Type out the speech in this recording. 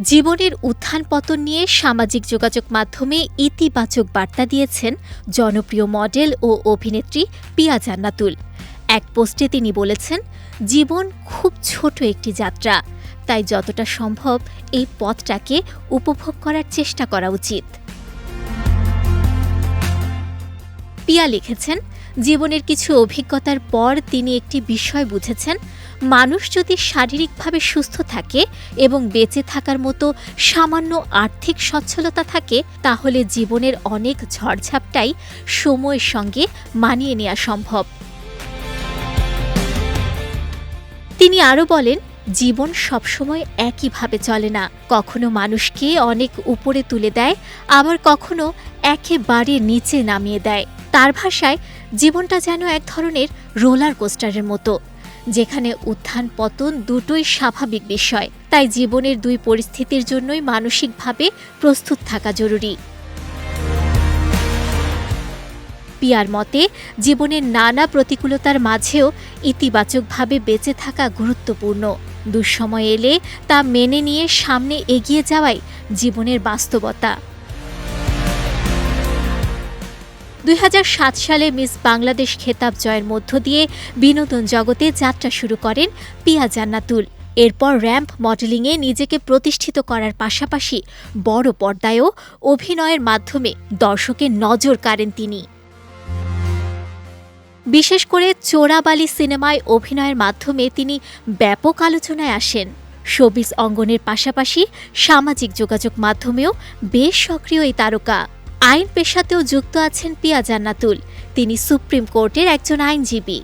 জীবনের উত্থান পতন নিয়ে সামাজিক যোগাযোগ মাধ্যমে ইতিবাচক বার্তা দিয়েছেন জনপ্রিয় মডেল ও অভিনেত্রী পিয়া জান্নাতুল। এক পোস্টে তিনি বলেছেন, জীবন খুব ছোট একটি যাত্রা, তাই যতটা সম্ভব এই পথটাকে উপভোগ করার চেষ্টা করা উচিত। পিয়া লিখেছেন, জীবনের কিছু অভিজ্ঞতার পর তিনি একটি বিষয় বুঝেছেন, মানুষ যদি শারীরিকভাবে সুস্থ থাকে এবং বেঁচে থাকার মতো সামান্য আর্থিক সচ্ছলতা থাকে, তাহলে জীবনের অনেক ঝড়ঝাপটাই সময়ের সঙ্গে মানিয়ে নেওয়া সম্ভব। তিনি আরও বলেন, জীবন সবসময় একইভাবে চলে না। কখনো মানুষকে অনেক উপরে তুলে দেয়, আবার কখনো একেবারে নিচে নামিয়ে দেয়। তার ভাষায়, জীবনটা যেন এক ধরনের রোলার কোস্টারের মতো, যেখানে উত্থান পতন দুটোই স্বাভাবিক বিষয়। তাই জীবনের দুই পরিস্থিতির জন্যই মানসিকভাবে প্রস্তুত থাকা জরুরি। পিয়ার মতে, জীবনের নানা প্রতিকূলতার মাঝেও ইতিবাচকভাবে বেঁচে থাকা গুরুত্বপূর্ণ। দুঃসময় এলে তা মেনে নিয়ে সামনে এগিয়ে যাওয়াই জীবনের বাস্তবতা। 2007 সালে মিস বাংলাদেশ খেতাব জয়ের মধ্য দিয়ে বিনোদন জগতে যাত্রা শুরু করেন পিয়া জান্নাতুল। এরপর র্যাম্প মডেলিংয়ে নিজেকে প্রতিষ্ঠিত করার পাশাপাশি বড় পর্দায়ও অভিনয়ের মাধ্যমে দর্শকের নজর কাড়েন তিনি। বিশেষ করে চোরাবালি সিনেমায় অভিনয়ের মাধ্যমে তিনি ব্যাপক আলোচনায় আসেন। শোবিজ অঙ্গনের পাশাপাশি সামাজিক যোগাযোগ মাধ্যমেও বেশ সক্রিয় এই তারকা। আইন পেশাতেও যুক্ত আছেন পিয়া জান্নাতুল। তিনি সুপ্রিম কোর্টের একজন আইনজীবী।